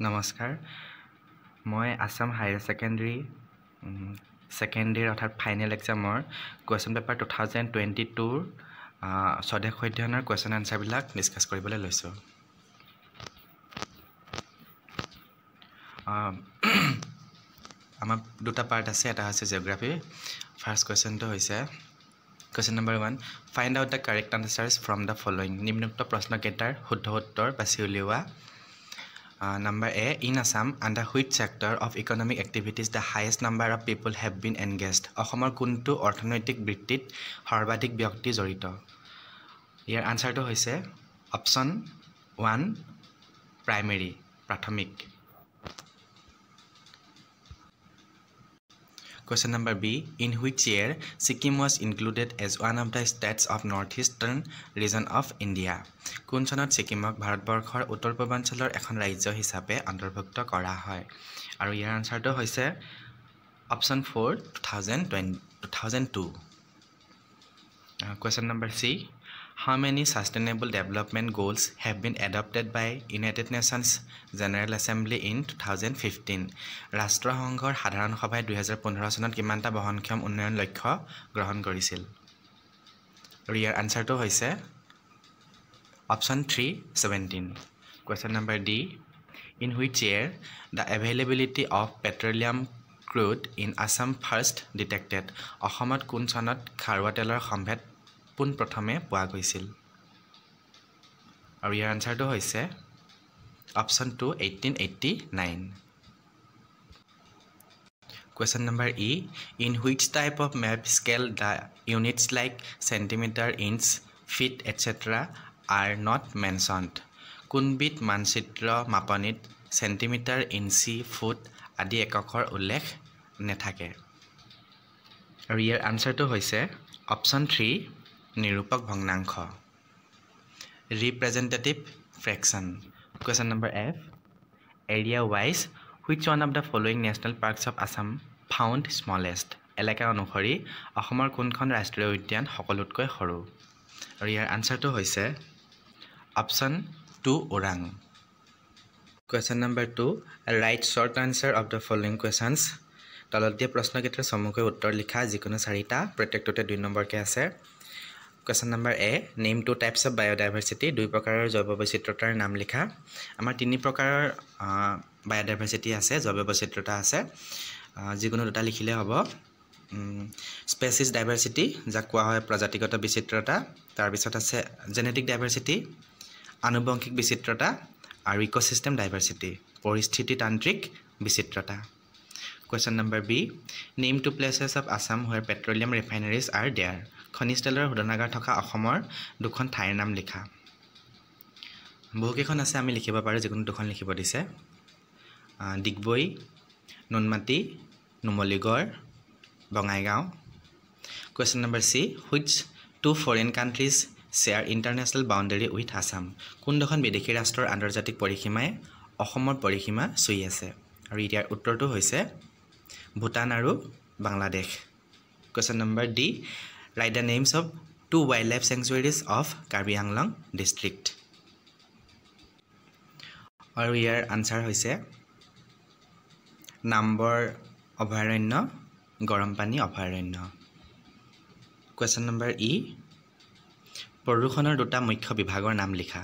নমস্কাৰ মই Assam higher secondary second ইয়াৰ অৰ্থাৎ ফাইনেল এক্সামৰ কোৱেশ্চন পেপাৰ 2022 স্বদেশ অধ্যয়নৰ কোৱেশ্চন আনসাৰ বিলাক ডিসকাস কৰিবলৈ লৈছো আমাৰ দুটা পাৰ্ট আছে এটা আছে জিওগ্ৰাফি ফাৰ্স্ট কোৱেশ্চনটো হৈছে Question number 1. Find out the correct answers from the following. নিম্নোক্ত প্ৰশ্নকেইটাৰ শুদ্ধ উত্তৰ বাছি উলিওৱা Number A. In Assam, under which sector of economic activities the highest number of people have been engaged? অসমৰ কোনটো অৰ্থনৈতিক বৃত্তিত সৰ্বাধিক ব্যক্তি জড়িত ইয়াৰ আনসাৰটো হৈছে অপচন 1 প্ৰাইমেৰী প্ৰাথমিক Question number B. In which year Sikkim was included as one of the states of northeastern region of India? কোন চনত সিকিমক ভাৰতবৰ্ষৰ উত্তৰ পূৰ্বাঞ্চলৰ এখন ৰাজ্য হিচাপে অন্তৰ্ভুক্ত কৰা হয় আৰু ইয়াৰ আনসাৰটো হৈছে option 4 2002 Question number C. How many sustainable development goals have been adopted by United Nations General Assembly in 2015? ৰাষ্ট্ৰসংঘৰ সাধাৰণ সভাই 2015 চনত কিমানটা বহনক্ষম উন্নয়ন লক্ষ্য গ্ৰহণ কৰিছিল আৰু ইয়াৰ আনসাৰটো হৈছে Option 3 17 Question number D. In which year the availability of petroleum crude in Assam first detected? অসমত কোন চনত খাৰুৱা তেলৰ সম্ভেদ পোন প্ৰথমে পোৱা গৈছিল আৰু ইয়াৰ আনসাৰটো হৈছে Option 2 1889 Question number E. In which type of map scale the units like centimeter, inch, feet, etc. are not mentioned? কোনবিধ মানচিত্ৰ মাপনিত সেন্টিমিটাৰ, ইঞ্চি, ফুট আদি এককৰ উল্লেখ নেথাকে আৰু ইয়াৰ আনসাৰটো হৈছে Option 3 নিৰূপক ভগ্নাংশ Representative fraction Question number F. Area wise, which one of the following national parks of Assam found smallest? এলেকা অনুসৰি অসমৰ কোনখন ৰাষ্ট্ৰীয় উদ্যান সকলোতকৈ সৰু আৰু ইয়াৰ আনসাৰটো হৈছে Option 2 Orang Question number 2. Write short answer of the following questions. তলত দিয়া প্ৰশ্নকেইটাৰ সমুখে উত্তৰ লিখা যিকোনো চাৰিটা প্ৰত্যেকটোতে 2 নম্বৰকে আছে Question number A. Name 2 types of biodiversity. দুই প্ৰকাৰৰ জৈৱ বৈচিত্ৰ্যতাৰ নাম লিখা আমাৰ তিনি প্ৰকাৰৰ biodiversity আছে জৈৱ বৈচিত্ৰ্যতা আছে যিকোনো দুটা লিখিলে হ'ব species diversity যাক কোৱা হয় প্ৰজাতিগত বিচিত্ৰতা তাৰ পিছত আছে genetic diversity আনুবংশিক বিচিত্ৰতা আৰু ecosystem diversity পৰিস্থিতিতান্ত্ৰিক বিচিত্ৰতা Question number B. Name 2 places of Assam where petroleum refineries are there. খনিজ তেলৰ শোধনাগাৰ থকা অসমৰ দুখন ঠাইৰ নাম লিখা বহুকেইখন আছে আমি লিখিব পাৰো যিকোনো দুখন লিখিব দিছে Digboi Noonmati Numaligarh Bongaigaon Question number C. Which 2 foreign countries share international boundary with Assam? কোন দুখন বিদেশী ৰাষ্ট্ৰৰ আন্তৰ্জাতিক পৰিসীমাই অসমৰ পৰিসীমা চুই আছে আৰু ইয়াৰ উত্তৰটো হৈছে ভূটান আৰু Bangladesh Question number D. Write the names of 2 wildlife sanctuaries of Karbi Anglong district আৰু ইয়াৰ আনসাৰ হৈছে নাম্বৰ অভয়াৰণ্য গৰমপানী অভয়াৰণ্য Question number E. প্ৰদূষণৰ দুটা মুখ্য বিভাগৰ নাম লিখা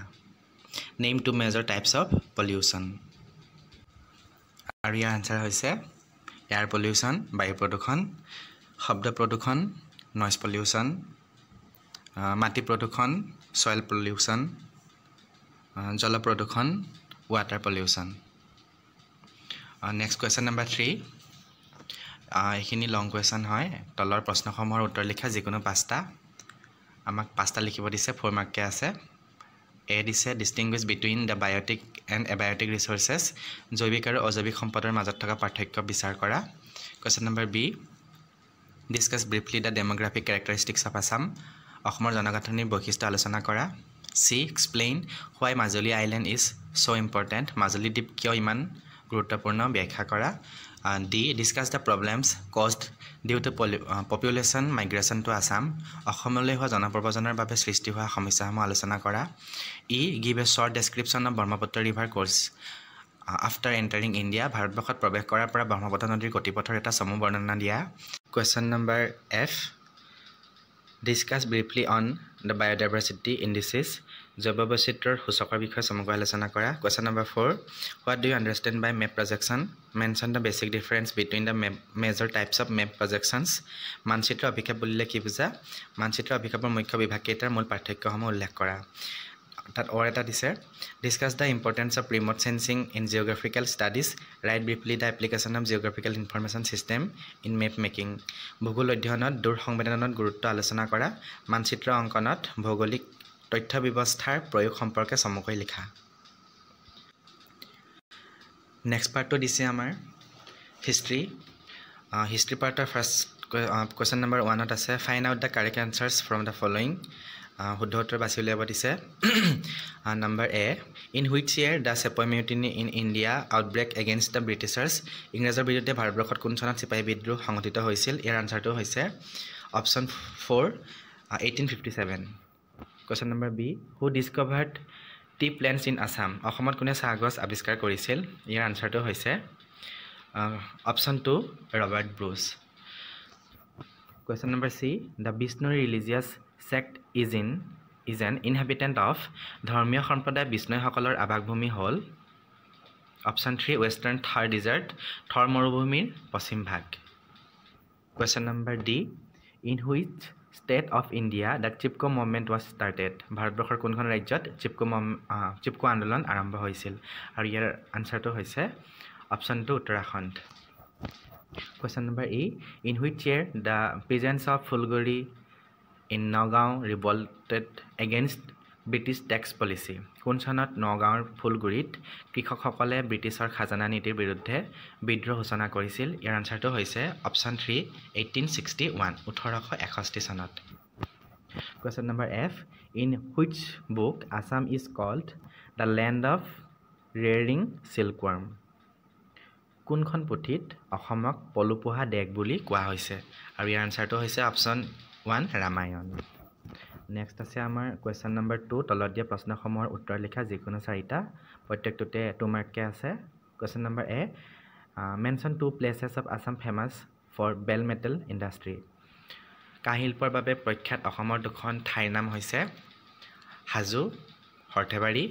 Name 2 major types of pollution আৰু ইয়াৰ আনসাৰ হৈছে এয়াৰ পলিউশ্যন বায়ু প্ৰদূষণ শব্দ প্ৰদূষণ নইজ পলিউশ্যন মাটি প্ৰদূষণ সয়েল পলিউশ্যন জল প্ৰদূষণ water pollution Next question number 3 এইখিনি লং কোৱেশ্চন হয় তলৰ প্ৰশ্নসমূহৰ উত্তৰ লিখা যিকোনো পাঁচটা আমাক পাঁচটা লিখিব দিছে 4 মাৰ্ককে আছে A দিছে distinguish between the biotic and abiotic resources জৈৱিক আৰু অজৈৱিক সম্পদৰ মাজত থকা পাৰ্থক্য বিচাৰ কৰা Question number B. Discuss briefly the demographic characteristics of Assam অসমৰ জনগাঁথনিৰ বৈশিষ্ট্য আলোচনা কৰা C. Explain why Majuli Island is so important Majuli দ্বীপ কিয় ইমান গুৰুত্বপূৰ্ণ ব্যাখ্যা কৰা D. Discuss the problems caused due to population migration to Assam অসমলৈ হোৱা জনপ্ৰব্ৰজনৰ বাবে সৃষ্টি হোৱা সমস্যাসমূহ আলোচনা কৰা E. Give a short description of Brahmaputra river course after entering India ভাৰতবৰ্ষত প্ৰৱেশ কৰাৰ পৰা ব্ৰহ্মপুত্ৰ নদীৰ গতিপথৰ এটা চমু বৰ্ণনা দিয়া question number F discuss briefly on the biodiversity indices জৈৱ বৈচিত্ৰ্যৰ সূচকৰ বিষয়ে চমুকৈ আলোচনা কৰা question number 4 what do you understand by map projection mention the basic difference between the major types of map projections মানচিত্ৰ অভিক্ষেপ বুলিলে কি বুজা মানচিত্ৰ অভিক্ষেপৰ মুখ্য বিভাগকেইটাৰ মূল পাৰ্থক্যসমূহ উল্লেখ কৰা তাত অৰ এটা দিছে discuss the importance of remote sensing in geographical studies right briefly the application of geographical information system in map making ভূগোল অধ্যয়নত দূৰ সংবেদনত গুৰুত্ব আলোচনা কৰা মানচিত্ৰ অংকনত ভৌগোলিক তথ্য ব্যৱস্থাৰ প্ৰয়োগ সম্পৰ্কে চমুকৈ লিখা নেক্সট পাৰ্টটো দিছে আমাৰ হিষ্ট্ৰী পাৰ্টৰ ফাৰ্ষ্ট কুৱেশ্যন নম্বৰ 1ত আছে find out the correct answers from the following শুদ্ধ উত্তৰ বাছি উলিয়াব দিছে number A in which year the sepoy mutiny in India outbreak against the Britishers ইংৰাজৰ বিৰুদ্ধে ভাৰতবৰ্ষত কোন চনত চিপাহী বিদ্ৰোহ সংঘটিত হৈছিল ইয়াৰ আনচাৰটো হৈছে option 4 1857 question number B who discovered tea plants in Assam অসমত কোনে চাহ গছ আৱিষ্কাৰ কৰিছিল ইয়াৰ আনচাৰটো হৈছে option 2 Robert Bruce question number C the Bishnoi religious sect is an inhabitant of ধৰ্মীয় সম্প্ৰদায় বিষ্ণুসকলৰ আৱাসভূমি হ'ল অপশ্যন 3 ৱেষ্টাৰ্ণ থাৰ ডিজাৰ্ট থৰ মৰুভূমিৰ পশ্চিম ভাগ question number D in which state of India the Chipko movement was started ভাৰতবৰ্ষৰ কোনখন ৰাজ্যত চিপকো আন্দোলন আৰম্ভ হৈছিল আৰু ইয়াৰ আনচাৰটো হৈছে option 2 Uttarakhand question number E in which year the peasants of Phulaguri in Nagaon revolted against British tax policy কোন চনত নগাঁৱৰ ফুলগুৰিত কৃষকসকলে ব্ৰিটিছৰ খাজানা নীতিৰ বিৰুদ্ধে বিদ্ৰোহ সূচনা কৰিছিল ইয়াৰ আনচাৰটো হৈছে অপশ্যন 3 1861 1861 চনত question number F in which book Assam is called the land of rearing silkworm কোনখন পুথিত অসমক পলুপোহা দেশ বুলি কোৱা হৈছে আৰু ইয়াৰ আনচাৰটো হৈছে অপশ্যন 1 ৰামায়ণ নেক্সট আছে আমাৰ কুৱেশ্যন নম্বৰ 2 তলত দিয়া প্ৰশ্নসমূহৰ উত্তৰ লিখা যিকোনো 4টা প্ৰত্যেকটোতে 2 মাৰ্ককে আছে question number A mention 2 places of Assam famous for bell metal industry কাঁহ শিল্পৰ বাবে প্ৰখ্যাত অসমৰ দুখন ঠাইৰ নাম হৈছে Hajo Sarthebari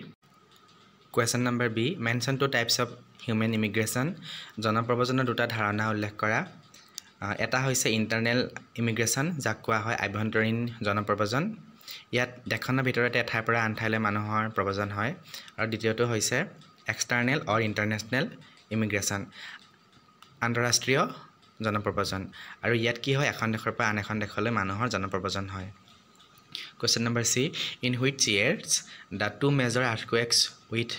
question number B mention 2 types of human immigration জনপ্ৰব্ৰজনৰ দুটা ধাৰণা উল্লেখ কৰা এটা হৈছে ইণ্টাৰনেল ইমিগ্ৰেশ্যন যাক কোৱা হয় আভ্যন্তৰীণ জনপ্ৰব্ৰজন ইয়াত দেশখনৰ ভিতৰতে এঠাইৰ পৰা আন ঠাইলৈ মানুহৰ প্ৰব্ৰজন হয় আৰু দ্বিতীয়টো হৈছে এক্সটাৰ্নেল অৰ ইণ্টাৰনেশ্যনেল ইমিগ্ৰেশ্যন আন্তঃৰাষ্ট্ৰীয় জনপ্ৰব্ৰজন আৰু ইয়াত কি হয় এখন দেশৰ পৰা আন এখন দেশলৈ মানুহৰ জনপ্ৰব্ৰজন হয় question number C in which years the 2 major earthquakes with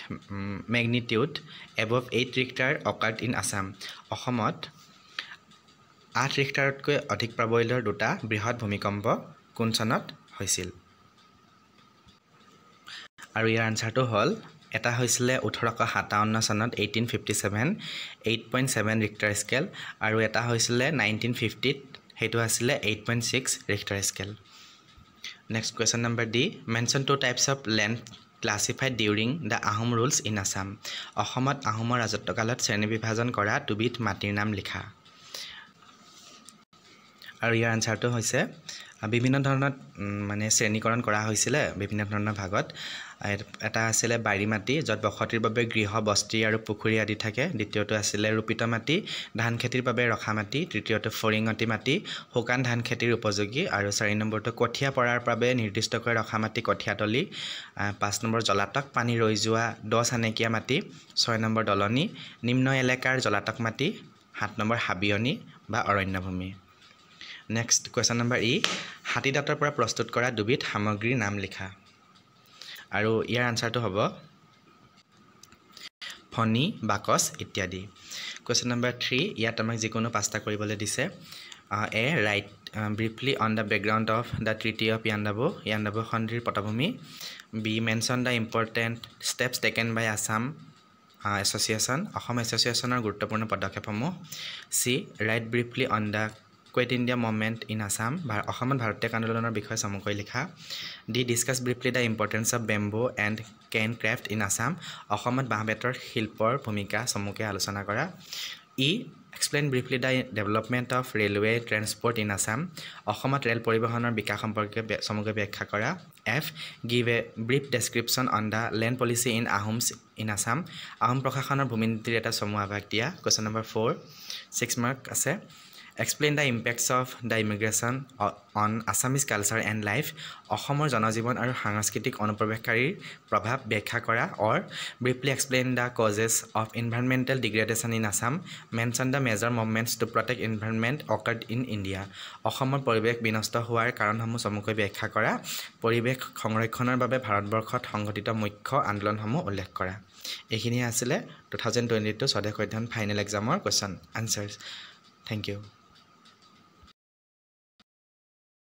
magnitude above 8 Richter occurred in Assam অসমত 8 ৰিক্টাৰতকৈ অধিক প্ৰাবল্যৰ দুটা বৃহৎ ভূমিকম্প কোন চনত হৈছিল আৰু ইয়াৰ আনচাৰটো হ'ল এটা হৈছিলে 1857 চনত 1857 8.7 ৰিক্টাৰ স্কেল আৰু এটা হৈছিলে 1950 সেইটো আছিলে 8.6 Richter scale next question number D mention 2 types of land classified during the Ahom rules in Assam অসমত আহোমৰ ৰাজত্বকালত শ্ৰেণী বিভাজন কৰা দুবিধ মাটিৰ নাম লিখা আৰু ইয়াৰ আনচাৰটো হৈছে বিভিন্ন ধৰণৰ মানে শ্ৰেণীকৰণ কৰা হৈছিলে বিভিন্ন ধৰণৰ ভাগত এটা আছিলে বাৰী মাটি য'ত বসতিৰ বাবে গৃহ বস্তি আৰু পুখুৰী আদি থাকে দ্বিতীয়টো আছিলে ৰোপিত মাটি ধান খেতিৰ বাবে ৰখা মাটি তৃতীয়টো ফৰিঙতি মাটি শুকান ধান খেতিৰ উপযোগী আৰু 4 নম্বৰটো কঠীয়া পৰাৰ বাবে নিৰ্দিষ্টকৈ ৰখা মাটি কঠীয়াতলি 5 নম্বৰ জলাতক পানী ৰৈ যোৱা 10 আনেকীয়া মাটি 6 নম্বৰ দলনি নিম্ন এলেকাৰ জলাতক মাটি 7 নম্বৰ হাবিয়নি বা অৰণ্যভূমি নেক্সট কুৱেশ্যন নম্বৰ ই হাতী দাঁতৰ পৰা প্ৰস্তুত কৰা দুবিধ সামগ্ৰীৰ নাম লিখা আৰু ইয়াৰ আনচাৰটো হ'ব ফণি বাকচ ইত্যাদি কুৱেশ্যন নম্বৰ 3 ইয়াত আমাক যিকোনো 5টা কৰিবলৈ দিছে A write briefly on the background of the treaty of Yandabo সন্ধিৰ পটভূমি B mention the important steps taken by Assam association Assam এছ'চিয়েশ্যনৰ গুৰুত্বপূৰ্ণ পদক্ষেপসমূহ C write briefly on the quit India movement in Assam অসমত ভাৰতীয় আন্দোলনৰ বিষয়ে চমুকৈ লিখা D discuss briefly the importance of bamboo and cane craft in Assam অসমত বাঁহ বেতৰ শিল্পৰ ভূমিকা চমুকৈ আলোচনা কৰা E explain briefly the development of railway transport in Assam অসমত ৰেল পৰিবহণৰ বিকাশ সম্পৰ্কে চমুকৈ ব্যাখ্যা কৰা F give a brief description on the land policy in Ahoms in Assam Ahom প্ৰশাসনৰ ভূমিনীতিৰ এটা চমু আভাস দিয়া কুৱেশ্যন নম্বৰ 4 6 মাৰ্ক আছে explain the impacts of the immigration on Assamese culture and life অসমৰ জনজীৱন আৰু সাংস্কৃতিক অনুপ্ৰৱেশকাৰীৰ প্ৰভাৱ ব্যাখ্যা কৰা or briefly explain the causes of environmental degradation in Assam mention the major movements to protect environment occurred in India অসমৰ পৰিৱেশ বিনষ্ট হোৱাৰ কাৰণসমূহ চমুকৈ ব্যাখ্যা কৰা পৰিৱেশ সংৰক্ষণৰ বাবে ভাৰতবৰ্ষত সংঘটিত মুখ্য আন্দোলনসমূহ উল্লেখ কৰা এইখিনিয়ে আছিলে 2022 স্বদেশ অধ্যয়ন ফাইনেল এক্সামৰ কুৱেশ্যন আনচাৰ্ছ থেংক ইউ